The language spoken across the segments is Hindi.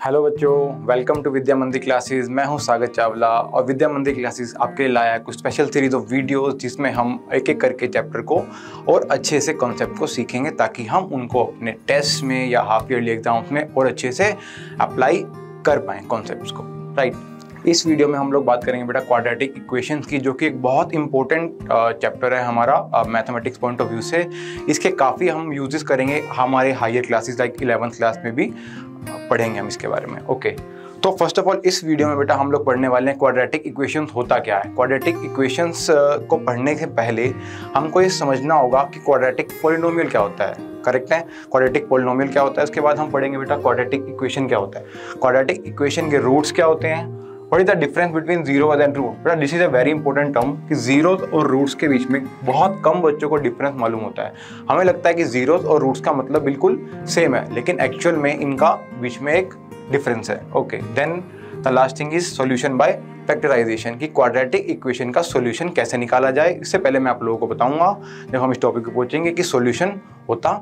हेलो बच्चों, वेलकम टू विद्या मंदिर क्लासेस। मैं हूं सागर चावला और विद्या मंदिर क्लासेस आपके लिए लाया है कुछ स्पेशल सीरीज ऑफ वीडियोस जिसमें हम एक एक करके चैप्टर को और अच्छे से कॉन्सेप्ट को सीखेंगे ताकि हम उनको अपने टेस्ट में या हाफ ईयरली एग्जाम्स में और अच्छे से अप्लाई कर पाएँ कॉन्सेप्ट्स को, राइट। इस वीडियो में हम लोग बात करेंगे बेटा क्वाड्रेटिक इक्वेशंस की, जो कि एक बहुत इंपॉर्टेंट चैप्टर है हमारा मैथमेटिक्स पॉइंट ऑफ व्यू से। इसके काफ़ी हम यूजेस करेंगे हमारे higher classes like 11th class में भी पढ़ेंगे हम इसके बारे में। ओके, तो फर्स्ट ऑफ ऑल इस वीडियो में बेटा हम लोग पढ़ने वाले हैं क्वाड्रेटिक इक्वेशंस होता क्या है। क्वाड्रेटिक इक्वेशंस को पढ़ने से पहले हमको ये समझना होगा कि क्वाड्रेटिक पॉलिनोमियल क्या होता है। करेक्ट है, क्वाड्रेटिक पॉलिनोमियल क्या होता है। उसके बाद हम पढ़ेंगे बेटा क्वाड्रेटिक इक्वेशन क्या होता है, क्वाड्रेटिक इक्वेशन के रूट्स क्या होते हैं, what is the difference between zero and root. बेटा this is a very important term कि जीरोस और रूट्स के बीच में बहुत कम बच्चों को डिफरेंस मालूम होता है। हमें लगता है कि जीरोस और रूट्स का मतलब बिल्कुल सेम है, लेकिन एक्चुअल में इनका बीच में एक डिफरेंस है। Okay, then the last thing is solution by factorization, कि क्वाड्रेटिक इक्वेशन का सॉल्यूशन कैसे निकाला जाए। इससे पहले मैं आप लोगों को बताऊंगा जब हम इस टॉपिक को पहुंचेंगे कि सॉल्यूशन होता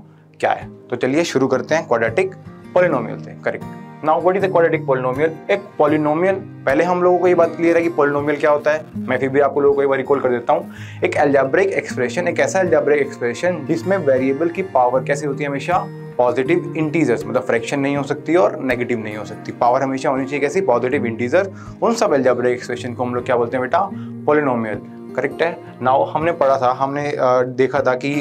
क्या है। तो चलिए शुरू करते हैं क्वाड्रेटिक पॉलिनोमियल से। Correct, now what is the quadratic polynomial. एक पॉलिनोमियल, पहले हम लोगों को ये बात क्लियर है कि पॉलिनोमियल क्या होता है। मैं फिर भी आपको लोगों को एक बार रिकॉल कर देता हूँ। एक अलजेब्रिक एक्सप्रेशन, एक ऐसा अलजेब्रिक एक्सप्रेशन जिसमें वेरिएबल की पावर कैसी होती है, हमेशा पॉजिटिव इंटीजर्स, मतलब फ्रैक्शन नहीं हो सकती और नेगेटिव नहीं हो सकती। पावर हमेशा होनी चाहिए कैसी, पॉजिटिव इंटीजर। उन सब अलजेब्रिक एक्सप्रेशन को हम लोग क्या बोलते हैं बेटा, पॉलिनोमियल। करेक्ट है। नाउ हमने पढ़ा था, हमने देखा था कि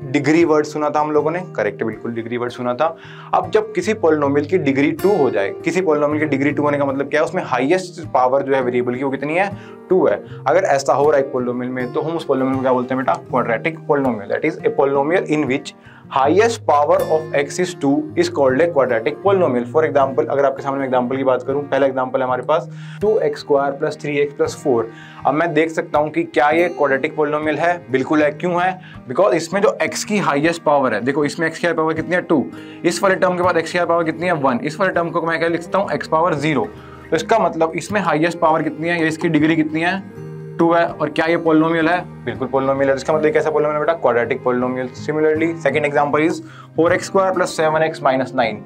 डिग्री वर्ड सुना था हम लोगों ने। करेक्ट है, बिल्कुल डिग्री वर्ड सुना था। अब जब किसी पॉलिनोमियल की डिग्री 2 हो जाए, किसी पॉलिनोमियल की डिग्री 2 होने का मतलब क्या है, उसमें हाईएस्ट पावर जो है वेरिएबल की वो कितनी है, 2 है। अगर ऐसा हो रहा है पॉलिनोमियल में तो हम उस पॉलिनोमियल को क्या बोलते हैं बेटा, quadratic polynomial. That is a polynomial in which highest power of x is 2 is called a quadratic polynomial. For example, अगर आपके सामने एग्जांपल की बात करूं, पहला एग्जांपल है हमारे पास 2x² + 3x + 4। अब मैं देख सकता हूं कि क्या ये क्वाड्रेटिक पॉलिनोमियल है। बिल्कुल है। क्यों है? बिकॉज इसमें जो x की हाईएस्ट पावर है, देखो इसमें x की पावर कितनी है, 2। इस वाले टर्म के बाद x की पावर कितनी है, 1। इस वाले टर्म को मैं क्या लिख सकता हूँ, x पावर 0। तो इसका मतलब इसमें हाईएस्ट पावर कितनी है या इसकी डिग्री कितनी है, 2 है। और क्या ये पॉलिनोमियल है? बिल्कुल पॉलिनोमियल है। इसका मतलब कैसा पॉलिनोमियल है बेटा, quadratic polynomial. Similarly second example is 4x² + 7x - 9।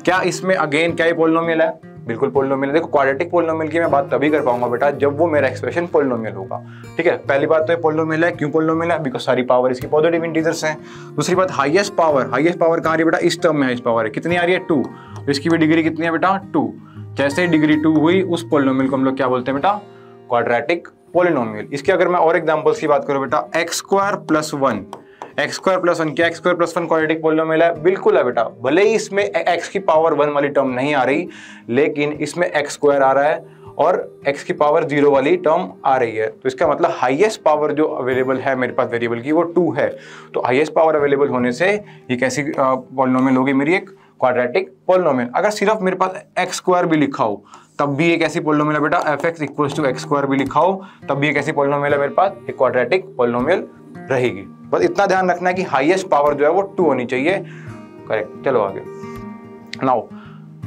क्या इसमें अगेन क्या ये पॉलिनोमियल है? बिल्कुल पॉलिनोमियल है। देखो क्वाड्रेटिक पॉलिनोमियल की मैं बात तभी कर पाऊंगा बेटा जब वो मेरा एक्सप्रेशन पॉलिनोमियल होगा। ठीक है, पहली बात तो ये पॉलिनोमियल है। क्यों पॉलिनोमियल है? बिकॉज सारी पावर इसकी पॉजिटिव इंटीजर्स हैं। दूसरी बात, हाईएस्ट पावर कहाँ आ रही है बेटा, इस टर्म में हाईएस्ट पावर है, कितनी आ रही है, 2। तो इसकी भी डिग्री कितनी है बेटा, 2। जैसे ही डिग्री 2 हुई, उस पॉलिनोमियल को हम लोग क्या बोलते हैं बेटा, क्वाड्रेटिक पॉलिनोमियल। इसके अगर मैं और एग्जांपल्स की बात करूं बेटा, x² + 1, x² + 1, क्या x² + 1 क्वाड्रेटिक पॉलिनोमियल है? बिल्कुल है बेटा। भले ही इसमें x की पावर 1 वाली टर्म नहीं आ रही, लेकिन इसमें x² आ रहा है और x की पावर 0 वाली टर्म आ रही है। तो इसका मतलब हाईएस्ट पावर जो अवेलेबल है मेरे पास वेरिएबल की, वो 2 है। तो हाईएस्ट पावर अवेलेबल होने से ये कैसी पॉलिनोमियल होगी मेरी, एक क्वाड्रेटिक पॉलिनोमियल। अगर सिर्फ मेरे पास x² भी लिखा हो तब भी एक ऐसी पॉलिनोमियल है बेटा, fx = x² भी लिखा हो तब भी एक ऐसी पॉलिनोमियल है मेरे पास, एक क्वाड्रेटिक पॉलिनोमियल रहेगी। बस इतना ध्यान रखना है कि हाईएस्ट पावर जो है वो 2 होनी चाहिए। करेक्ट, चलो आगे। नाउ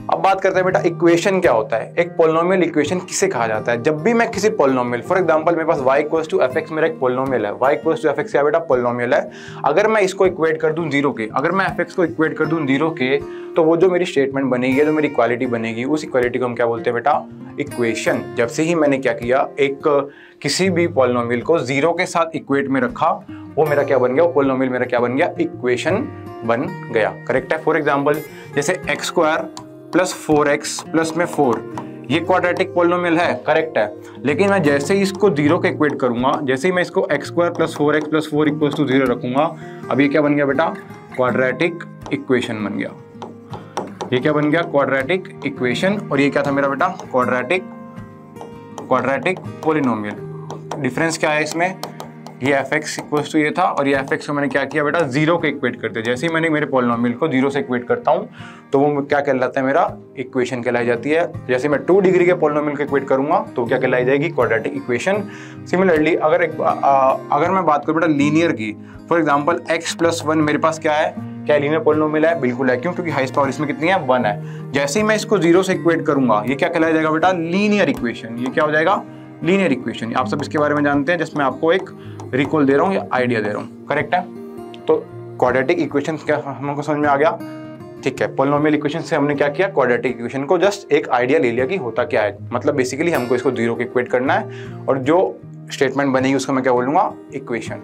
अब बात करते हैं बेटा इक्वेशन क्या होता है। एक पॉलिनोमियल इक्वेशन किसे कहा जाता है? जब भी मैं किसी पॉलिनोमियल, फॉर एग्जांपल मेरे पास y = fx मेरा एक पॉलिनोमियल है, y = fx क्या बेटा, पॉलिनोमियल है। अगर मैं इसको इक्वेट कर दूं 0 के, अगर मैं fx को इक्वेट कर दूं 0 के, तो वो जो मेरी स्टेटमेंट बनेगी, जो मेरी इक्वालिटी बनेगी, उस इक्वालिटी को हम क्या बोलते हैं बेटा, इक्वेशन। जब से ही मैंने क्या किया, एक किसी भी पॉलिनोमियल को 0 के साथ इक्वेट में रखा, वो मेरा क्या बन गया, वो पॉलिनोमियल मेरा क्या बन गया, इक्वेशन बन गया। करेक्ट है। फॉर एग्जांपल जैसे x² + 4x + 4, ये क्वाड्रेटिक पॉलिनोमियल है। करेक्ट है। लेकिन मैं जैसे ही इसको 0 के इक्वेट करूंगा, जैसे ही मैं इसको x² + 4x + 4 = 0 रखूंगा, अब ये क्या बन गया बेटा, क्वाड्रेटिक इक्वेशन बन गया। ये क्या बन गया, क्वाड्रेटिक इक्वेशन। और ये क्या था मेरा बेटा, क्वाड्रेटिक पॉलिनोमियल। डिफरेंस क्या है इसमें, ये fx = ये था और ये fx को मैंने क्या किया बेटा, 0 के इक्वेट करते। जैसे ही मैंने मेरे पॉलिनोमियल को 0 से इक्वेट करता हूँ तो वो क्या कहलाता है, मेरा इक्वेशन कहलाई जाती है। जैसे मैं 2 डिग्री के पॉलिनोमियल को इक्वेट करूंगा तो क्या कहलाई जाएगी, क्वाड्रेटिक इक्वेशन। सिमिलरली अगर मैं बात करूँ बेटा लीनियर की, फॉर एग्जाम्पल x + 1 मेरे पास क्या है, क्या लीनियर पॉलिनोमियल है? बिल्कुल है। क्यों? क्योंकि हाईएस्ट पावर इसमें कितनी है, 1 है। जैसे ही मैं इसको 0 से इक्वेट करूंगा, ये क्या कहलाया जाएगा बेटा, लीनियर इक्वेशन। ये क्या हो जाएगा, लीनियर इक्वेशन। आप सब इसके बारे में जानते हैं, जिसमें आपको एक रिकॉल दे रहा हूँ या आइडिया दे रहा हूँ। करेक्ट है। तो क्वाड्रेटिक इक्वेशन क्या हमको समझ में आ गया। ठीक है, पोलिनोमियल इक्वेशन से हमने क्या किया, क्वाड्रेटिक इक्वेशन को जस्ट एक आइडिया ले लिया कि होता क्या है। मतलब बेसिकली हमको इसको जीरो के इक्वेट करना है और जो स्टेटमेंट बनेगी उसको मैं क्या बोलूँगा, इक्वेशन।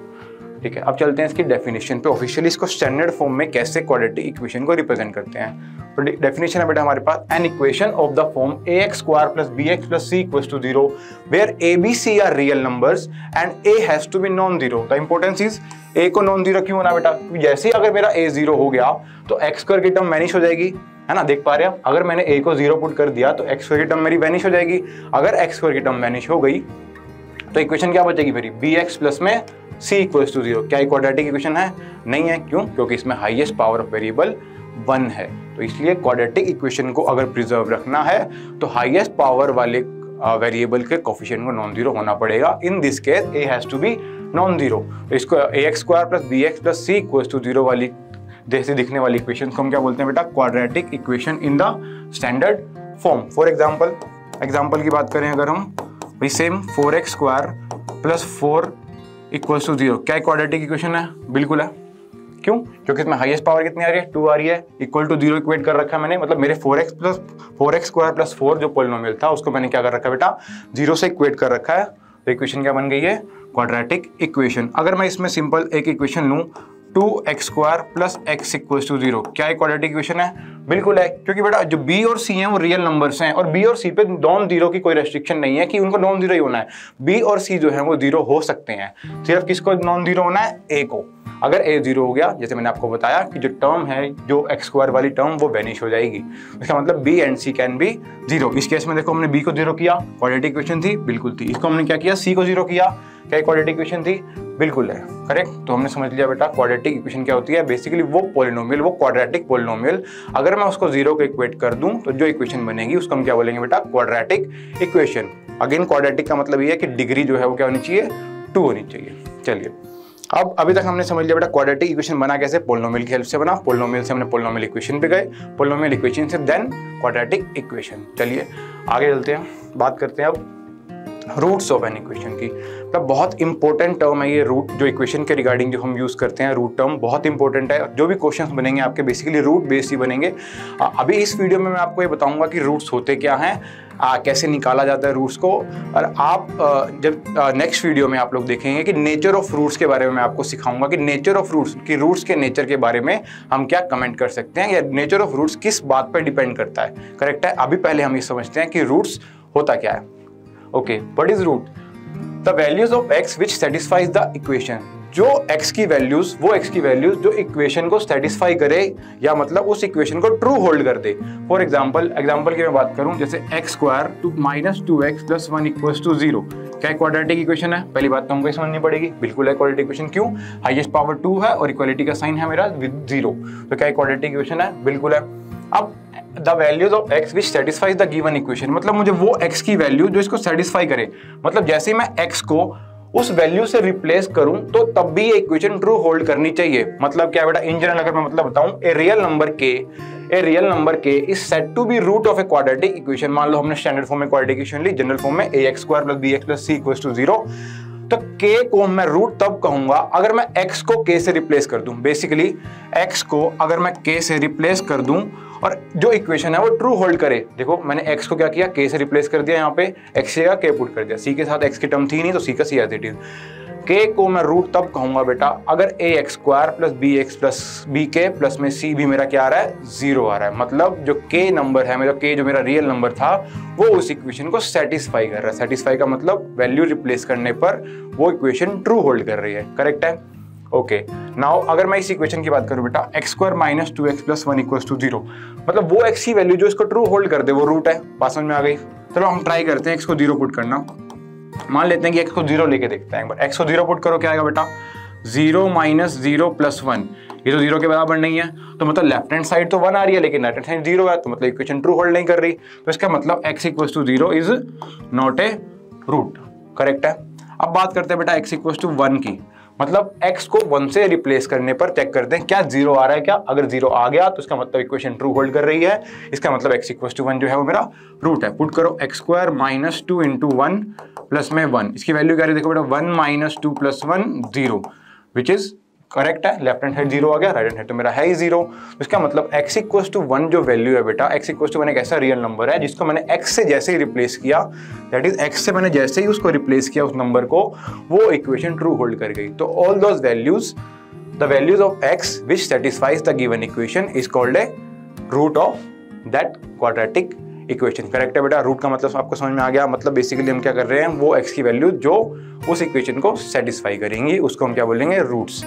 ठीक है, अब चलते हैं इसकी डेफिनेशन पे। ऑफिशियली इसको स्टैंडर्ड फॉर्म में कैसे क्वाड्रेटिक इक्वेशन को रिप्रेजेंट करते हैं। तो डेफिनेशन है बेटा हमारे पास, an equation of the form ax² + bx + c = 0 where a b c are real numbers and a has to be non zero. The importance is a को नॉन जीरो क्यों होना बेटा, जैसे ही अगर मेरा a 0 हो गया तो x² की टर्म वैनिश हो जाएगी, है ना, देख पा रहे हैं। अगर मैंने a को 0 पुट कर दिया तो x² की टर्म मेरी वैनिश हो जाएगी। अगर x² की टर्म वैनिश हो गई तो इक्वेशन क्या बचेगी फिर, bx प्लस में c = 0। क्या क्वाड्रेटिक इक्वेशन है, नहीं है, क्यों, क्योंकि इसमें हाईएस्ट पावर ऑफ वेरिएबल 1 है। तो इसलिए क्वाड्रेटिक इक्वेशन को अगर प्रिजर्व रखना है तो हाईएस्ट पावर वाले वेरिएबल के कोफिशिएंट को नॉन जीरो होना पड़ेगा। In this case a has to be non zero. तो इसको ax² + bx + c = 0 वाली जैसे दिखने वाली इक्वेशन को हम क्या बोलते हैं बेटा, quadratic equation in the standard form. For example की बात करें अगर हम, वही सेम 4x² + 4 = 0। क्या क्वाड्रेटिक इक्वेशन है, बिल्कुल है। क्यों, क्योंकि इसमें हाईएस्ट पावर कितनी आ रही है, 2 आ रही है, इक्वल टू 0 इक्वेट कर रखा है मैंने। मतलब मेरे 4x² + 4 जो पोलिनोमियल था उसको मैंने क्या कर रखा है बेटा, 0 से इक्वेट कर रखा है। तो इक्वेशन क्या बन गई है, क्वाड्रेटिक इक्वेशन। अगर मैं इसमें सिंपल एक इक्वेशन लूँ 2x² + x = 0, क्या एक क्वाड्रेटिक इक्वेशन है, बिल्कुल है। क्योंकि बेटा जो b और c हैं वो रियल नंबर्स हैं और b और c पे नॉन जीरो की कोई रेस्ट्रिक्शन नहीं है कि उनको नॉन जीरो ही होना है। b और c जो है वो जीरो हो सकते हैं, सिर्फ किसको नॉन जीरो होना है, a को। अगर a जीरो हो गया, जैसे मैंने आपको बताया कि जो टर्म है जो x² वाली टर्म वो वैनिश हो जाएगी। इसका मतलब b and c can be zero. इस केस में देखो हमने b को जीरो किया, क्वाड्रेटिक इक्वेशन थी, बिल्कुल थी। इसको हमने क्या किया, c को जीरो किया, क्या क्वाड्रेटिक इक्वेशन थी, बिल्कुल है, करेक्ट। तो हमने समझ लिया बेटा क्वाड्रेटिक इक्वेशन क्या होती है, बेसिकली वो पॉलिनोमियल, वो क्वाड्रेटिक पॉलिनोमियल अगर मैं उसको 0 को इक्वेट कर दूं तो जो इक्वेशन बनेगी उसको हम क्या बोलेंगे बेटा, क्वाड्रेटिक इक्वेशन। अगेन क्वाड्रेटिक का मतलब ये है कि डिग्री जो है वो क्या होनी चाहिए, 2 होनी चाहिए। चलिए, अब अभी तक हमने समझ लिया बेटा क्वाड्रेटिक इक्वेशन बना कैसे, पोलिनोमियल की हेल्प से बना। पोलिनोमियल से हमने पोलिनोमियल इक्वेशन पे गए, पोलिनोमियल इक्वेशन से देन क्वाड्रेटिक इक्वेशन। चलिए आगे चलते हैं, बात करते हैं अब रूट्स ऑफ एन इक्वेशन की। मतलब बहुत इंपॉर्टेंट टर्म है ये रूट, जो इक्वेशन के रिगार्डिंग जो हम यूज़ करते हैं, रूट टर्म बहुत इंपॉर्टेंट है। जो भी क्वेश्चंस बनेंगे आपके बेसिकली रूट बेस्ड ही बनेंगे। अभी इस वीडियो में मैं आपको ये बताऊंगा कि रूट्स होते क्या हैं, कैसे निकाला जाता है रूट्स को। और आप जब नेक्स्ट वीडियो में आप लोग देखेंगे कि नेचर ऑफ रूट्स के बारे में मैं आपको सिखाऊंगा कि नेचर ऑफ रूट्स की, रूट्स के नेचर के बारे में हम क्या कमेंट कर सकते हैं, या नेचर ऑफ रूट्स किस बात पर डिपेंड करता है, करेक्ट है। अभी पहले हम ये समझते हैं कि रूट्स होता क्या है। Okay, what is root, the values of x which satisfies the equation. जो x की वैल्यूज, वो x की वैल्यूज जो इक्वेशन को सेटिस्फाई करे, या मतलब उस इक्वेशन को ट्रू होल्ड कर दे। फॉर एग्जाम्पल की मैं बात करूं, जैसे x² - 2x + 1 = 0। क्या क्वाड्रेटिक इक्वेशन है, पहली बात तो हमको समझनी पड़ेगी, बिल्कुल है क्वाड्रेटिक इक्वेशन। क्यों, हाईएस्ट पावर 2 है और इक्वालिटी का साइन है मेरा 0। तो क्या क्वाड्रेटिक इक्वेशन है, बिल्कुल है। अब the values of x which satisfies the given equation, मतलब मुझे वो x की वैल्यू जो इसको सेटिस्फाई करे, मतलब जैसे ही मैं x को उस वैल्यू से रिप्लेस करूं तो तब भी ये इक्वेशन ट्रू होल्ड करनी चाहिए। मतलब क्या बेटा, इन जनरल अगर मैं मतलब बताऊं, a real number k is said to be root of a quadratic equation. मान लो हमने स्टैंडर्ड फॉर्म में क्वाड्रेटिक इक्वेशन ली, जनरल फॉर्म में ax² + bx + c = 0। तो k को मैं रूट तब कहूंगा अगर मैं x को k से रिप्लेस कर दूं। बेसिकली x को अगर मैं k से रिप्लेस कर दूं और जो इक्वेशन है वो ट्रू होल्ड करे। देखो मैंने x को क्या किया, k से रिप्लेस कर दिया, यहाँ पे x से k पुट कर दिया, c के साथ x की टर्म थी नहीं तो c का c as it is. k को मैं रूट तब कहूंगा बेटा अगर ax² + bx + bk प्लस में c भी मेरा क्या आ रहा है, 0 आ रहा है। मतलब जो k नंबर है मेरा, k जो मेरा रियल नंबर था वो उस इक्वेशन को सेटिस्फाई कर रहा है। सेटिस्फाई का मतलब वैल्यू रिप्लेस करने पर वो इक्वेशन ट्रू होल्ड कर रही है, करेक्ट है। ओके, नाउ अगर मैं इस इक्वेशन की बात करूं बेटा, x² - 2x + 1 = 0, मतलब वो x की वैल्यू जो इसको ट्रू होल्ड कर दे वो रूट है। बात समझ में आ गई। चलो हम ट्राई करते हैं x को 0 पुट करना। मान लेते हैं कि x को 0 लेके देखते हैं एक बार। x को 0 पुट करो, क्या आएगा बेटा, 0 - 0 + 1। ये तो 0 के बराबर नहीं है, तो मतलब लेफ्ट हैंड साइड तो 1 आ रही है लेकिन राइट हैंड साइड 0 है, तो मतलब इक्वेशन ट्रू होल्ड नहीं कर रही। तो इसका मतलब x = 0 is not a root, correct है। अब बात करते हैं बेटा x = 1 की, मतलब x को 1 से रिप्लेस करने पर चेक करते हैं क्या 0 आ रहा है क्या। अगर 0 आ गया तो इसका मतलब इक्वेशन ट्रू होल्ड कर रही है। इसका मतलब x = 1 जो है वो मेरा रूट है। पुट करो x² - 2 × 1 + में 1, इसकी वैल्यू क्या रही है, देखो बेटा 1 - 2 + 1 0 विच इज करेक्ट है, लेफ्ट हैंड साइड 0 आ गया, राइट हैंड साइड तो मेरा है ही 0। इसका मतलब x इक्वल टू 1 जो वैल्यू है बेटा, x इक्वल टू 1 एक ऐसा रियल नंबर है जिसको मैंने x से जैसे ही रिप्लेस किया, दैट इज x से मैंने जैसे ही उसको रिप्लेस किया उस नंबर को, वो इक्वेशन ट्रू होल्ड कर गई। तो all those values, the values of x which satisfies the given equation is called a root of that quadratic equation. Correct है बेटा, रूट का मतलब आपको समझ में आ गया। मतलब बेसिकली हम क्या कर रहे हैं, वो x की वैल्यू जो उस इक्वेशन को सेटिस्फाई करेंगी उसको हम क्या बोलेंगे, रूट्स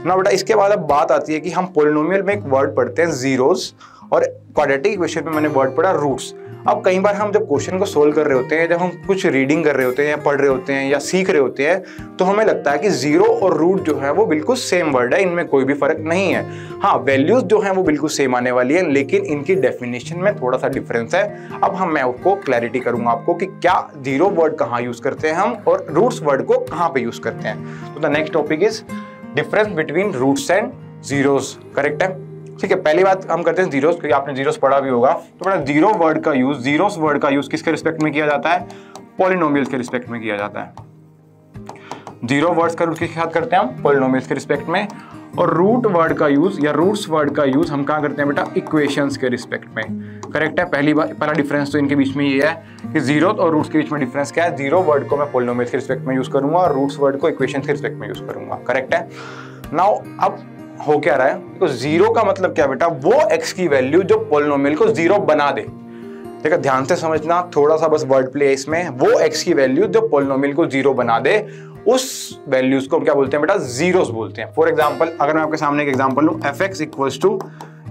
ना बेटा। इसके बाद अब बात आती है कि हम पोलिनोमियल में एक वर्ड पढ़ते हैं जीरोस, और क्वाड्रेटिक इक्वेशन में मैंने वर्ड पढ़ा रूट्स। अब कई बार हम जब क्वेश्चन को सोल्व कर रहे होते हैं, जब हम कुछ रीडिंग कर रहे होते हैं या पढ़ रहे होते हैं या सीख रहे होते हैं, तो हमें लगता है कि जीरो और रूट जो है वो बिल्कुल सेम वर्ड है, इनमें कोई भी फर्क नहीं है। हाँ, वैल्यूज जो है वो बिल्कुल सेम आने वाली है, लेकिन इनकी डेफिनेशन में थोड़ा सा डिफरेंस है। अब मैं उसको क्लैरिटी करूंगा आपको कि क्या जीरो वर्ड कहाँ यूज करते हैं हम और रूट्स वर्ड को कहाँ पे यूज करते हैं। तो the next topic is difference between roots and zeros. Correct है, ठीक है। पहली बात हम करते हैं जीरोस, क्योंकि आपने जीरोस पढ़ा भी होगा। तो बड़ा जीरो वर्ड का यूज, जीरोस वर्ड का यूज किसके रिस्पेक्ट में किया जाता है, पॉलिनोमियल्स के रिस्पेक्ट में किया जाता है। जीरो वर्ड्स का यूज किसके साथ करते हैं हम, पॉलिनोमियल्स के रिस्पेक्ट में। और रूट वर्ड का यूज या रूट्स वर्ड का यूज हम कहाँ करते हैं बेटा, इक्वेशंस के रिस्पेक्ट में। करेक्ट है, पहला डिफरेंस तो इनके बीच में ये है कि जीरो और रूट्स के बीच में डिफरेंस क्या है, जीरो वर्ड को मैं पॉलिनोमियल्स के रिस्पेक्ट में यूज करूंगा और रूट्स वर्ड को इक्वेशंस के रिस्पेक्ट में यूज करूंगा। करेक्ट है। नाउ अब हो क्या रहा है, तो जीरो का मतलब क्या बेटा, वो x की वैल्यू जो पॉलिनोमियल को जीरो बना दे। देखो ध्यान से समझना, थोड़ा सा बस वर्ड प्ले है इसमें। वो x की वैल्यू जो पॉलिनोमियल को जीरो बना दे, उस वैल्यूज को हम क्या बोलते हैं बेटा, जीरोस बोलते हैं। फॉर एग्जांपल, अगर मैं आपके सामने एक एग्जांपल लूं, fx equals to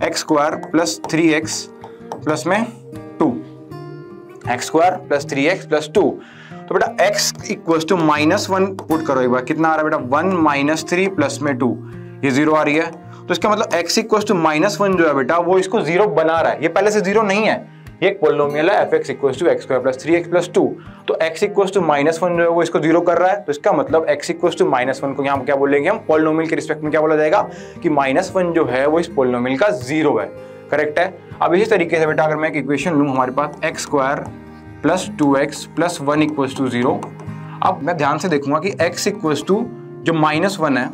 x square plus 3x plus में 2, x square plus 3x plus 2। तो बेटा x इक्वल्स टू -1 पुट करो एक बार, कितना आ रहा है बेटा, 1 - 3 प्लस में 2, ये 0 आ रही है। तो इसका मतलब x इक्वल्स टू -1 जो है बेटा, वो इसको 0 बना रहा है। ये पहले से 0 नहीं है, ये एक पॉलिनोमियल है fx equals to x square plus 3x plus 2। तो x इक्वल्स टू -1 जो है वो इसको 0 कर रहा है। तो इसका मतलब x इक्वल्स टू -1 को यहाँ क्या बोलेंगे हम, पॉलिनोमियल के रिस्पेक्ट में क्या बोला जाएगा कि -1 जो है वो इस पॉलिनोमियल का 0 है। करेक्ट है। अब इसी तरीके से बेटा अगर मैं एक इक्वेशन लूँ, हमारे पास x square plus 2x plus 1 equals to 0। अब मैं ध्यान से देखूंगा कि x इक्वल्स टू जो -1 है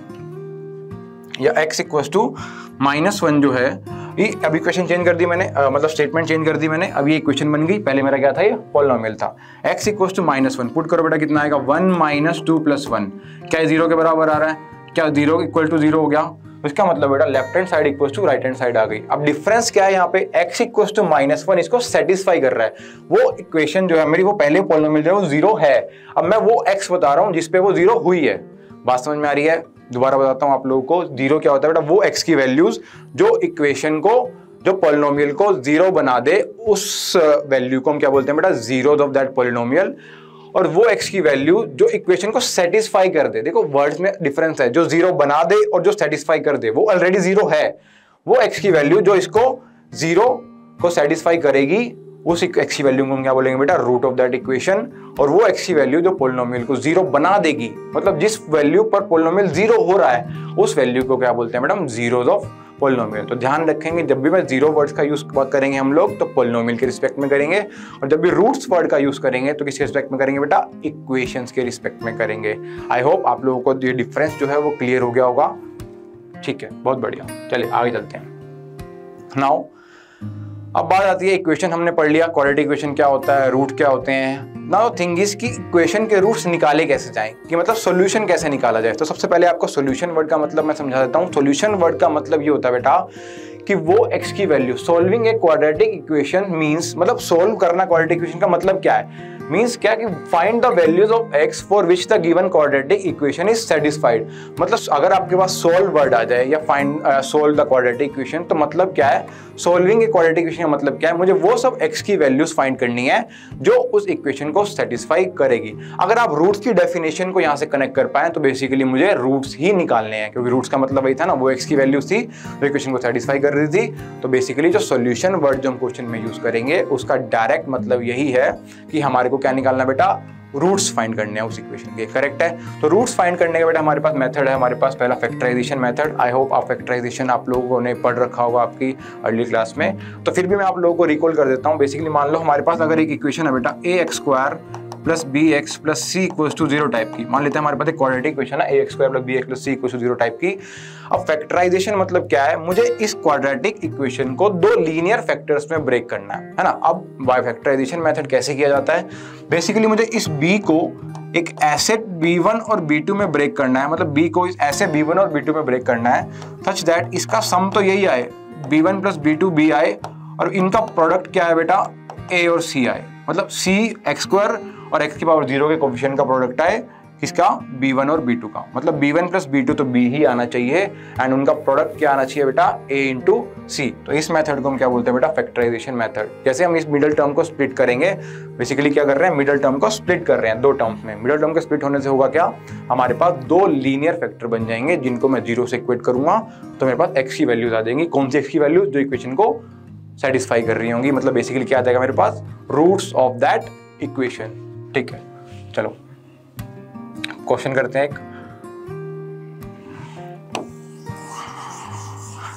या x इक्वल्स टू -1 जो है, ये अब इक्वेशन चेंज कर दी मैंने, मतलब स्टेटमेंट चेंज कर दी मैंने। अब ये इक्वेशन बन गई, पहले मेरा क्या था, ये पॉलिनोमियल था। x इक्वल्स टू -1 पुट करो बेटा, कितना आएगा, 1 - 2 + 1। क्या 0 के बराबर आ रहा है, क्या 0 इक्वल टू 0 हो गया। तो इसका मतलब बेटा left hand side equals to right hand side आ गई। अब डिफरेंस क्या है यहाँ पे, x इक्वल्स टू -1 इसको सेटिस्फाई कर रहा है। वो इक्वेशन जो है मेरी, वो पहले पॉलिनोमियल जो है वो 0 है। अब मैं वो x बता रहा हूँ जिसपे वो 0 हुई है। बात समझ में आ रही है। दोबारा बताता हूं आप लोगों को, 0 क्या होता है बेटा, वो x की वैल्यूज जो इक्वेशन को, जो पॉलिनोमियल को 0 बना दे, उस वैल्यू को हम क्या बोलते हैं बेटा, जीरोस ऑफ दैट पॉलिनोमियल। और वो x की वैल्यू जो इक्वेशन को सेटिस्फाई कर दे, देखो वर्ड्स में डिफरेंस है, जो 0 बना दे और जो सेटिस्फाई कर दे, वो ऑलरेडी 0 है। वो x की वैल्यू जो इसको 0 को सेटिस्फाई करेगी, उस x की वैल्यू को हम क्या बोलेंगे बेटा, रूट ऑफ दैट इक्वेशन। और वो x की वैल्यू जो पॉलिनोमियल को 0 बना देगी, मतलब जिस वैल्यू पर पॉलिनोमियल 0 हो रहा है, उस वैल्यू को क्या बोलते हैं मैडम, जीरोस ऑफ पॉलिनोमियल। तो ध्यान रखेंगे, जब भी मैं जीरो वर्ड्स का यूज करेंगे हम लोग, तो पॉलिनोमियल के रिस्पेक्ट में करेंगे। और जब भी रूट्स वर्ड का यूज करेंगे तो किसके रिस्पेक्ट में करेंगे बेटा, इक्वेशंस के रिस्पेक्ट में करेंगे। आई होप आप लोगों को ये डिफरेंस जो है वो क्लियर हो गया होगा। ठीक है, बहुत बढ़िया। चलिए आगे चलते हैं। नाउ अब बात आती है, इक्वेशन हमने पढ़ लिया, क्वाड्रेटिक इक्वेशन क्या होता है, रूट क्या होते हैं। नाउ थिंग इज कि इक्वेशन के रूट्स निकाले कैसे जाएं, कि मतलब सॉल्यूशन कैसे निकाला जाए। तो सबसे पहले आपको सॉल्यूशन वर्ड का मतलब मैं समझा देता हूँ। सॉल्यूशन वर्ड का मतलब ये होता है बेटा कि वो x की वैल्यू, सॉल्विंग ए क्वाड्रेटिक इक्वेशन मींस, मतलब सोल्व करना क्वाड्रेटिक इक्वेशन का मतलब क्या है, मींस क्या कि find the values of x for which the given quadratic equation is satisfied. मतलब अगर आपके पास सोल्व वर्ड आ जाए या find solve the quadratic equation, तो मतलब क्या है, सोल्विंग ए क्वाड्रेटिक इक्वेशन का मतलब क्या है, मुझे वो सब x की वैल्यूज फाइंड करनी है जो उस इक्वेशन को सेटिस्फाई करेगी। अगर आप रूट्स की डेफिनेशन को यहाँ से कनेक्ट कर पाए तो बेसिकली मुझे रूट्स ही निकालने हैं, क्योंकि रूट्स का मतलब वही था ना, वो x की वैल्यूज थी जो इक्वेशन को सेटिस्फाई कर रही थी। तो बेसिकली जो सॉल्यूशन वर्ड जो हम क्वेश्चन में यूज करेंगे, उसका डायरेक्ट मतलब यही है कि हमारे को क्या निकालना बेटा, रूट्स फाइंड करने हैं उस इक्वेशन के। करेक्ट है। तो रूट्स फाइंड करने के बेटा हमारे पास मेथड है, हमारे पास पहला फैक्टराइजेशन मेथड। आई होप आप फैक्टराइजेशन आप लोगों ने पढ़ रखा होगा आपकी अर्ली क्लास में, तो फिर भी मैं आप लोगों को रिकॉल कर देता हूँ। बेसिकली मान लो हमारे पास अगर एक इक्वेशन है बेटा, ax² plus b x plus c equals to 0 type की। मान लेते हैं हमारे पास एक क्वाड्रेटिक इक्वेशन है ax square plus b x plus c equals to 0 type की। अब फैक्टराइजेशन मतलब क्या है, मुझे इस क्वाड्रेटिक इक्वेशन को दो लीनियर फैक्टर्स में ब्रेक करना है ना। अब बाय फैक्टराइजेशन मेथड कैसे किया जाता है, बेसिकली मुझे इस b को एक ऐसे b1 और b2 में ब्रेक करना है, मतलब b को ऐसे b1 और b2 में ब्रेक करना है सच दैट इसका सम तो यही आए b1 प्लस b2 b आए और इनका प्रोडक्ट क्या है बेटा a और c आए, मतलब c एक्स स्क्वायर और x की पावर 0 के कोफिशिएंट का प्रोडक्ट आए किसका b1 और b2 का, मतलब b1 प्लस b2 तो b ही आना चाहिए एंड उनका प्रोडक्ट क्या आना चाहिए बेटा a इंटू सी। तो इस मेथड को हम क्या बोलते हैं बेटा फैक्टराइजेशन मेथड। जैसे हम इस मिडिल टर्म को स्प्लिट करेंगे, बेसिकली क्या कर रहे हैं, मिडिल टर्म को स्प्लिट कर रहे हैं दो टर्म्स में। मिडिल टर्म के स्प्लिट होने से होगा क्या, हमारे पास दो लीनियर फैक्टर बन जाएंगे जिनको मैं 0 से इक्वेट करूंगा, तो मेरे पास x की वैल्यूज आ जाएंगी। कौन सी x की वैल्यूज, जो इक्वेशन को सेटिस्फाई कर रही होंगी, मतलब बेसिकली क्या आ जाएगा मेरे पास रूट्स ऑफ दैट इक्वेशन। ठीक है, चलो क्वेश्चन करते हैं एक।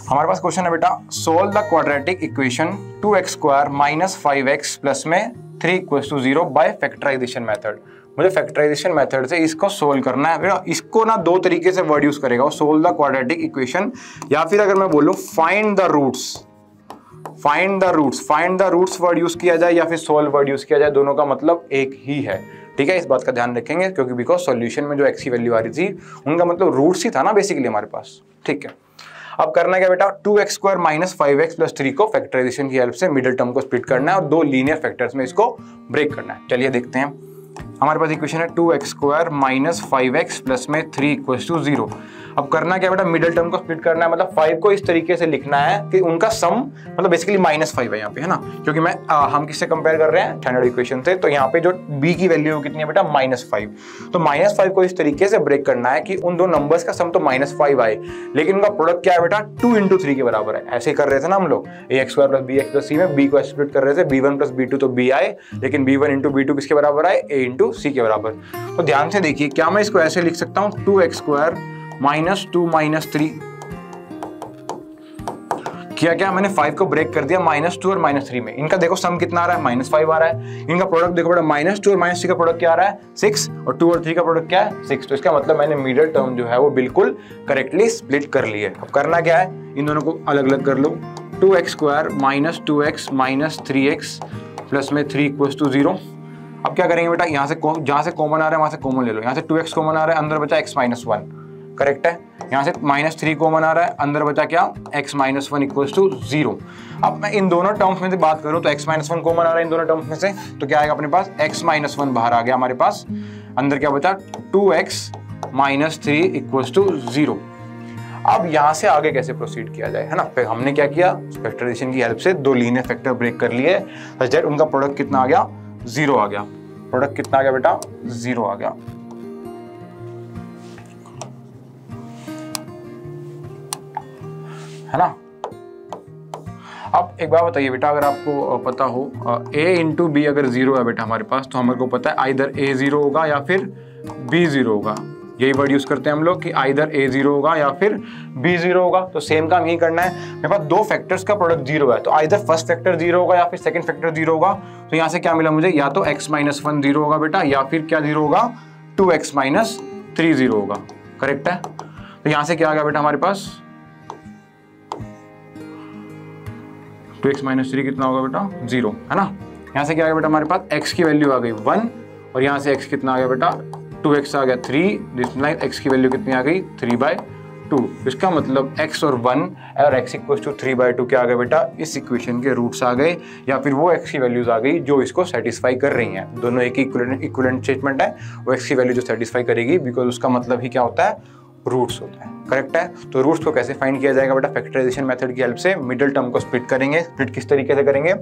हमारे पास क्वेश्चन है बेटा, solve the quadratic equation 2x square minus 5x plus में 3 equals to 0 by factorization method. मुझे फैक्टराइजेशन मेथड से इसको सोल्व करना है बेटा। इसको ना दो तरीके से वर्ड यूज करेगा, सोल्व द क्वाड्रेटिक इक्वेशन, या फिर अगर मैं बोलूं find the roots, find the roots word use किया जाए या फिर सोल्व वर्ड यूज किया जाए, दोनों का मतलब एक ही है। ठीक है, इस बात का ध्यान रखेंगे क्योंकि बिकॉज सॉल्यूशन में जो x की वैल्यू आ रही थी उनका मतलब रूट्स ही था ना बेसिकली हमारे पास। ठीक है, अब करना क्या बेटा, 2x square minus 5x plus 3 को फैक्टराइजेशन की हेल्प से मिडिल टर्म को स्प्लिट करना है और दो लीनियर फैक्टर्स में इसको ब्रेक करना है। चलिए देखते हैं। हमारे पास इक्वेशन है 2x square minus 5x plus में 3 इक्वल्स टू 0। अब करना क्या बेटा, मिडिल टर्म को स्प्लिट करना है, मतलब 5 को इस तरीके से लिखना है कि उनका सम मतलब बेसिकली -5 है यहाँ पे, है ना, क्योंकि हम किससे कंपेयर कर रहे हैं, स्टैंडर्ड इक्वेशन से। तो यहाँ पे जो b की वैल्यू कितनी है बेटा -5, तो -5 को इस तरीके से ब्रेक करना है कि उन दो नंबर्स का सम तो -5 आए लेकिन उनका प्रोडक्ट क्या है बेटा 2 इंटू 3 के बराबर है। ऐसे कर रहे थे ना हम लोग ax square plus bx plus c में b को स्प्लिट कर रहे थे, b1 प्लस b2 तो b आए लेकिन b1 इंटू b2 किसके बराबर आए, a इंटू c के बराबर। तो ध्यान से देखिए, क्या मैं इसको ऐसे लिख सकता हूँ 2x स्क्वायर माइनस 2 माइनस 3, क्या मैंने 5 को ब्रेक कर दिया -2 और -3 में। इनका देखो सम कितना आ रहा है, -5 आ रहा है। इनका प्रोडक्ट देखो बेटा -2 और -3 का प्रोडक्ट क्या आ रहा है 6 और 2 और 3 का प्रोडक्ट क्या है 6। तो इसका मतलब मैंने मिडिल टर्म जो है वो बिल्कुल करेक्टली स्प्लिट कर ली है। अब करना क्या है, इन दोनों को अलग अलग कर लो। 2x square minus 2x minus 3x plus में 3 इक्वल्स टू 0। अब क्या करेंगे बेटा, यहाँ से जहाँ से कॉमन आ रहा है वहां से कॉमन ले लो। यहाँ से 2x कॉमन आ रहा है, अंदर बचा x माइनस 1, करेक्ट है। यहाँ से -3 कॉमन आ रहा है, अंदर बचा क्या x माइनस 1 इक्वल्स टू 0। अब मैं इन दोनों टर्म्स में से बात करूँ तो x माइनस 1 कॉमन आ रहा है इन दोनों टर्म्स में से, तो क्या आएगा अपने पास x माइनस 1 बाहर आ गया हमारे पास, अंदर क्या बचा 2x माइनस 3 इक्वल्स टू 0। अब यहाँ से आगे कैसे प्रोसीड किया जाए, है ना। फिर हमने क्या किया, फैक्टराइजेशन की हेल्प से दो लीनियर फैक्टर ब्रेक कर लिए, सच दैट उनका प्रोडक्ट कितना आ गया 0 आ गया। प्रोडक्ट कितना आ गया बेटा 0 आ गया। है ना। अब एक बात बताइए बेटा, अगर आपको पता हो a इंटू बी अगर 0 है बेटा हमारे पास, तो हमारे को पता है आइदर a 0 होगा या फिर b 0 होगा। यही वर्ड यूज करते हैं हम लोग कि आइदर a 0 होगा या फिर b 0 होगा। तो सेम काम यही करना है, मेरे पास दो फैक्टर्स का प्रोडक्ट 0 है, तो आइदर फर्स्ट फैक्टर 0 होगा या फिर सेकंड फैक्टर 0 होगा। तो यहाँ से क्या मिला मुझे, या तो x माइनस 1 0 होगा बेटा, या फिर क्या 0 होगा 2x माइनस 3 0 होगा, करेक्ट है। तो यहाँ से क्या आ गया बेटा हमारे पास 2x माइनस 3 कितना होगा बेटा 0, है ना। यहाँ से क्या आ गया बेटा हमारे पास x की वैल्यू आ गई 1 और यहाँ से x कितना आ गया बेटा 2x आ गया 3, दिस मींस x की वैल्यू कितनी आ गई 3/2। इसका मतलब x और 1 और x इक्वल्स टू 3/2 क्या आ गया बेटा, इस इक्वेशन के रूट्स आ गए या फिर वो x की वैल्यूज आ गई जो इसको सेटिस्फाई कर रही हैं। दोनों एक ही इक्विवेलेंट स्टेटमेंट है, वो x की वैल्यू जो सेटिस्फाई करेगी, बिकॉज उसका मतलब ही क्या होता है रूट्स होता है, करेक्ट है। तो रूट्स को कैसे फाइंड किया जाएगा बेटा, फैक्टराइजेशन मेथड की हेल्प से मिडिल टर्म को स्प्लिट करेंगे। स्प्लिट किस तरीके से करेंगे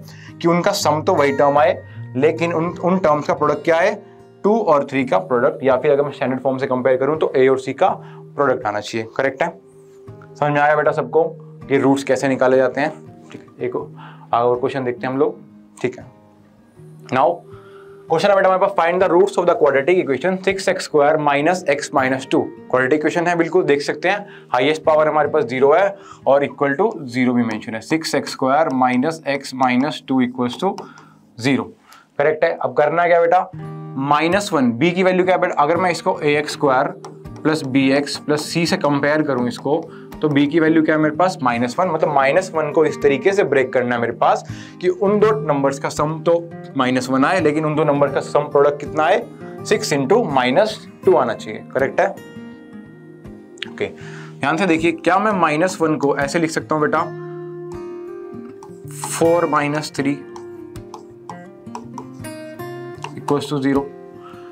कि उनका सम तो वही टर्म आए लेकिन उन टर्म्स का प्रोडक्ट क्या है 2 और 3 का प्रोडक्ट, या फिर अगर मैं स्टैंडर्ड फॉर्म से कंपेयर करूं तो a और c का प्रोडक्ट आना चाहिए, करेक्ट है। समझ में आया बेटा सबको कि रूट्स कैसे निकाले जाते हैं। ठीक है, एक और क्वेश्चन देखते हैं हम लोग। ठीक है, नाउ क्वेश्चन है बेटा हमारे पास, find the roots of the quadratic equation 6x square minus x minus 2। Quadratic equation है, बिल्कुल देख सकते हैं, हाईएस्ट पावर हमारे पास 0 है और इक्वल टू 0 भी मेंशन है। 6x square minus x minus 2 equals to 0, correct है। अब करना क्या बेटा, -1, b की वैल्यू क्या है बेटा, अगर मैं इसको ax² plus bx plus c से कंपेयर करूं इसको, तो b की वैल्यू क्या है मेरे पास -1, मतलब -1 को इस तरीके से ब्रेक करना है मेरे पास कि उन दो नंबर्स का सम तो -1 आए, लेकिन उन दो नंबर का सम प्रोडक्ट कितना आए, 6 × -2 आना चाहिए। करेक्ट है? ओके, ध्यान से देखिए, क्या मैं -1 को ऐसे लिख सकता हूं बेटा, 4 - 3 = 0।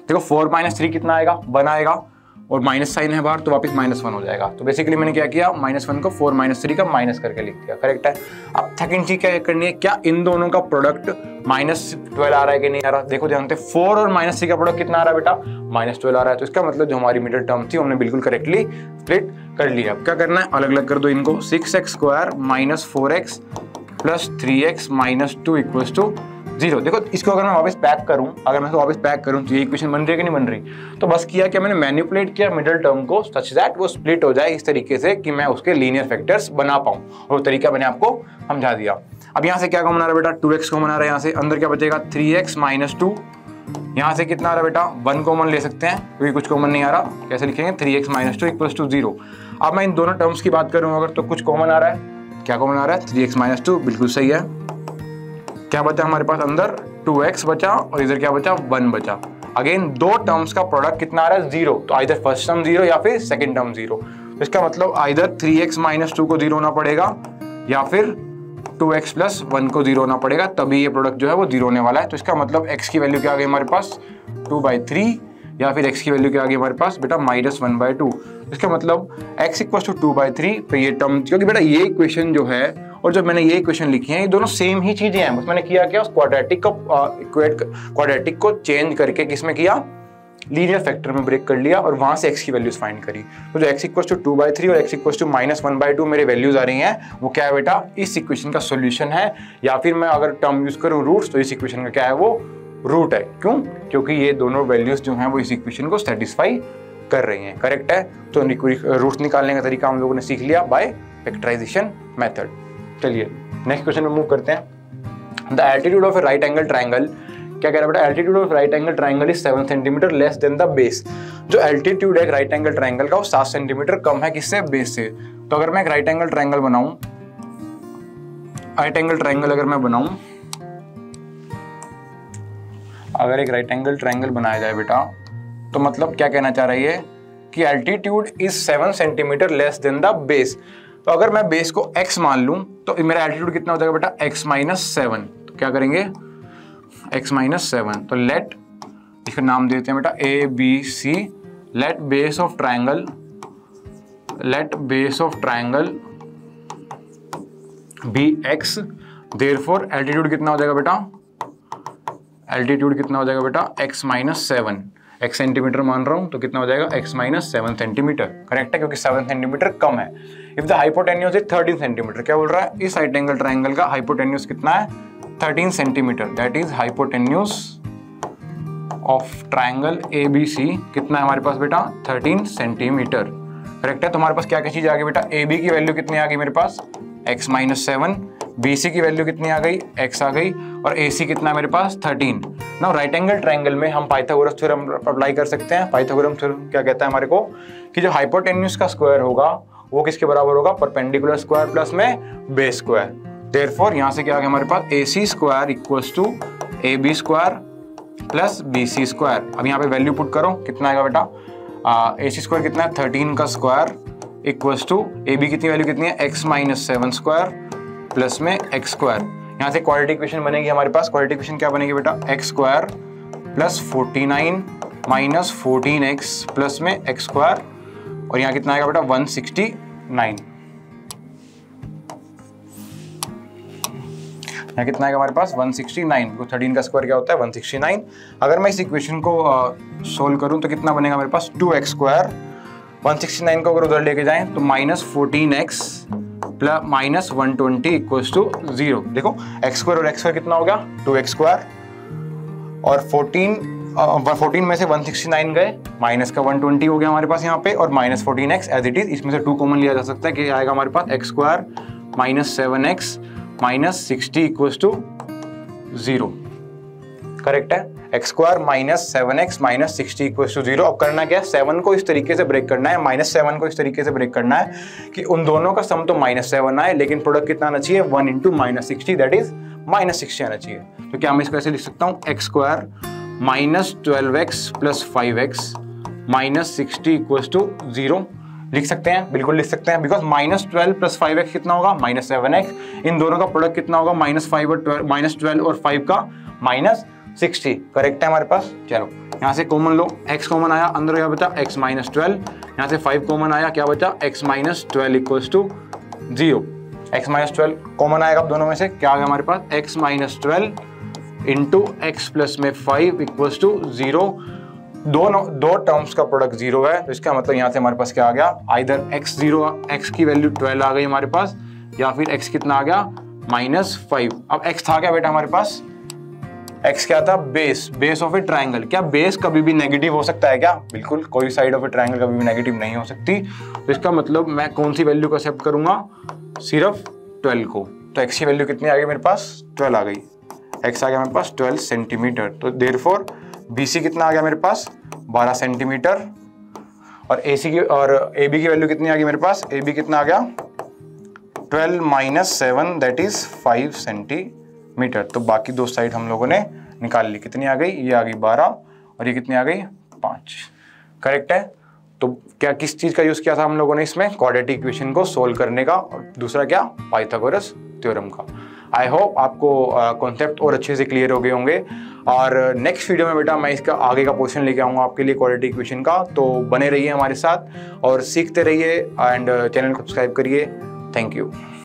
देखो 4 - 3 कितना आएगा, 1 आएगा, और माइनस साइन है बाहर तो वापस -1 हो जाएगा। तो बेसिकली मैंने क्या किया, -1 को 4 - 3 का माइनस करके लिख दिया। करेक्ट है? अब सेकंड चीज क्या करनी है, क्या इन दोनों का प्रोडक्ट -12 आ रहा है कि नहीं आ रहा। देखो ध्यान से, 4 और -3 का प्रोडक्ट कितना आ रहा है बेटा, -12 आ रहा है। तो इसका मतलब जो हमारी मिडिल टर्म थी हमने बिल्कुल करेक्टली स्प्लिट कर लिया। अब क्या करना है, अलग अलग कर दो इनको। 6x² - 4x plus 3x - 2 = 0। देखो इसको अगर मैं वापस पैक करूं, तो ये इक्वेशन बन रही है कि नहीं बन रही। तो बस किया क्या, मैंने मैनिपुलेट किया मिडिल टर्म को सच दैट वो स्प्लिट हो जाए इस तरीके से कि मैं उसके लीनियर फैक्टर्स बना पाऊं, और वो तरीका मैंने आपको समझा दिया। अब यहाँ से क्या कॉमन आ रहा है बेटा, 2x कॉमन आ रहा है, यहाँ से अंदर क्या बचेगा, 3x - 2। यहाँ से कितना आ रहा है बेटा, 1 कॉमन ले सकते हैं क्योंकि कुछ कॉमन नहीं आ रहा। कैसे लिखेंगे, 3x - 2 = 0। अब मैं इन दोनों टर्म्स की बात करूँ अगर, तो कुछ कॉमन आ रहा है। क्या कॉमन आ रहा है, 3x - 2, बिल्कुल सही है। क्या बचा हमारे पास अंदर, 2x बचा, और इधर क्या बचा, 1 बचा। अगेन दो टर्म्स का प्रोडक्ट कितना आ रहा है, 0। तो आइदर फर्स्ट टर्म 0 या फिर सेकंड टर्म 0। तो इसका मतलब आइदर 3x - 2 को 0 होना पड़ेगा, या फिर 2x + 1 को 0 होना पड़ेगा, तभी ये प्रोडक्ट जो है वो 0 होने वाला है। तो इसका मतलब x की वैल्यू क्या आ गई हमारे पास, 2/3, या फिर x की वैल्यू क्या आ गई हमारे पास बेटा, -1/2। इसका मतलब x = 2/3 पे ये टर्म, क्योंकि बेटा ये इक्वेशन जो है और जो मैंने ये इक्वेशन लिखी है, ये दोनों सेम ही चीजें हैं। बस मैंने किया क्या, उस क्वाड्रेटिक को चेंज करके किसमें किया, लीनियर फैक्टर में ब्रेक कर लिया, और वहां से x की वैल्यूज फाइंड करी। तो जो x = 2/3 और x = -1/2 मेरे वैल्यूज आ रही हैं, वो क्या है बेटा, इस इक्वेशन का सोल्यूशन है। या फिर मैं अगर टर्म यूज करूँ रूट्स, तो इस इक्वेशन का क्या है, वो रूट है। क्यों, क्योंकि ये दोनों वैल्यूज जो हैं वो इस इक्वेशन को सेटिस्फाई कर रही हैं। करेक्ट है? तो रूट्स निकालने का तरीका हम लोगों ने सीख लिया बाय फैक्टराइजेशन मेथड। चलिए नेक्स्ट क्वेश्चन में मूव करते हैं। The altitude of A right angle triangle, क्या कह रहा है बेटा, altitude of right angle triangle is 7 centimetre less than the base. जो एल्टीट्यूड है राइट एंगल ट्राइंगल का, वो 7 सेंटीमीटर कम है किससे, बेस से। तो अगर मैं एक राइट एंगल ट्राइंगल बनाऊं, अगर एक राइट एंगल ट्राइंगल बनाया जाए बेटा, तो मतलब क्या कहना चाह रही है कि altitude is 7 centimetre less than the base. तो अगर मैं बेस को x मान लूं, तो मेरा एल्टीट्यूड कितना हो जाएगा बेटा, x - 7। तो क्या करेंगे, x - 7। तो लेट, इसका नाम देते हैं बेटा ABC, let base of triangle be x, therefore altitude कितना हो जाएगा बेटा, x - 7। x सेंटीमीटर मान रहा हूं, तो कितना हो जाएगा, x - 7 सेंटीमीटर। करेक्ट है, क्योंकि 7 सेंटीमीटर कम है। If the hypotenuse is 13 centimetre, क्या बोल रहा है, इस राइट एंगल ट्राइंगल का हाइपोटेन्यूज कितना है, 13 centimetre. That is hypotenuse of triangle ABC कितना है हमारे पास बेटा, 13 सेंटीमीटर। करेक्ट है? तो हमारे पास क्या क्या चीज आ गई बेटा, AB की वैल्यू कितनी आ गई मेरे पास, x - 7, BC की वैल्यू कितनी आ गई, x आ गई, और AC कितना है मेरे पास, 13। नाउ राइट एंगल ट्राइंगल में हम पाइथागोरस थ्योरम अप्लाई कर सकते हैं। पाइथागोरस थ्योरम क्या कहता है हमारे को, कि जो हाइपोटेन्यूज का स्क्वायर होगा वो किसके बराबर होगा, परपेंडिकुलर स्क्वायर प्लस में बेस स्क्वायर। देयरफॉर यहाँ से क्या आ गया हमारे पास, AC² = AB² plus BC square. अब यहाँ पे वैल्यू पुट करो, कितना आएगा बेटा, AC² कितना है, 13 का स्क्वायर इक्वल्स टू AB कितनी वैल्यू कितनी है, x - 7 स्क्वायर प्लस में x²। यहाँ से क्वाड्रेटिक इक्वेशन बनेगी हमारे पास। क्वाड्रेटिक इक्वेशन क्या बनेगी बेटा, x² plus 49 minus 14x plus में x², और यहाँ कितना आएगा बेटा, 169। यहाँ कितना आएगा हमारे पास, 169। तो 13 का स्क्वायर क्या होता है, 169। अगर मैं इस इक्वेशन को सोल्व करूं तो कितना बनेगा मेरे पास, 2x²। 169 को अगर उधर लेके जाएं तो -14x प्लस -120 = 0। देखो x² और x² कितना हो गया, 2x², और 14 में से 169 गए, माइनस का 120 हो गया हमारे पास यहाँ पे, और -14x एज इट इज। इसमें से 2 कॉमन लिया जा सकता है, कि आएगा हमारे पास x² - 7x - 60 = 0। करेक्ट है। X square minus 7x minus 60 equal to 0। अब करना क्या है, 7 को इस तरीके से ब्रेक करना है, -7 को इस तरीके से ब्रेक करना है कि उन दोनों का सम तो -7 आए, लेकिन प्रोडक्ट कितना आना चाहिए, 1 इंटू -60, दैट इज -60 आना चाहिए। तो क्या मैं इसको ऐसे लिख सकता हूँ, x square minus 12x plus 5x minus 60 equal to 0 लिख सकते हैं, बिल्कुल लिख सकते हैं, बिकॉज -12 प्लस 5x कितना होगा, -7x, इन दोनों का प्रोडक्ट कितना होगा, -5 और 12, -12 और 5 का -60, करेक्ट है हमारे पास। चलो यहाँ से कॉमन लो, x कॉमन आया, अंदर क्या बचा, x माइनस 12, यहाँ से 5 कॉमन आया, क्या बचा, x minus 12 equals to 0। x minus 12 common आएगा अब दोनों में से, क्या आ गया हमारे पास, x minus 12 into x plus में 5 इक्वल्स टू 0। दो टर्म्स का प्रोडक्ट 0 है, तो इसका मतलब यहाँ से हमारे पास क्या आ गया, आइदर x की वैल्यू 12 आ गई हमारे पास, या फिर x कितना आ गया, -5। अब x था क्या बेटा हमारे पास, x क्या था, बेस ऑफ ए ट्राइंगल। क्या बेस कभी भी नेगेटिव हो सकता है क्या, बिल्कुल, कोई साइड ऑफ ए ट्राइंगल कभी भी नेगेटिव नहीं हो सकती। तो इसका मतलब मैं कौन सी वैल्यू को एक्सेप्ट करूंगा, सिर्फ 12 को। तो x की वैल्यू कितनी आ गई मेरे पास, 12 आ गई, x आ गया मेरे पास 12 सेंटीमीटर। तो देयरफॉर BC कितना आ गया मेरे पास, 12 सेंटीमीटर, और AC की और AB की वैल्यू कितनी आ गई मेरे पास, AB कितना आ गया, 12 माइनस 7 दैट इज 5 सेंटीमीटर। तो बाकी दो साइड हम लोगों ने निकाल ली, कितनी आ गई, ये आ गई 12 और ये कितनी आ गई 5, करेक्ट है। तो क्या किस चीज़ का यूज़ किया था हम लोगों ने इसमें, क्वाड्रेटिक इक्वेशन को सोल्व करने का, और दूसरा क्या, पाइथागोरस थ्योरम का। आई होप आपको कॉन्सेप्ट और अच्छे से क्लियर हो गए होंगे, और नेक्स्ट वीडियो में बेटा मैं इसका आगे का पोर्शन लेके आऊँगा आपके लिए क्वाड्रेटिक इक्वेशन का। तो बने रहिए हमारे साथ और सीखते रहिए, एंड चैनल को सब्सक्राइब करिए। Thank you.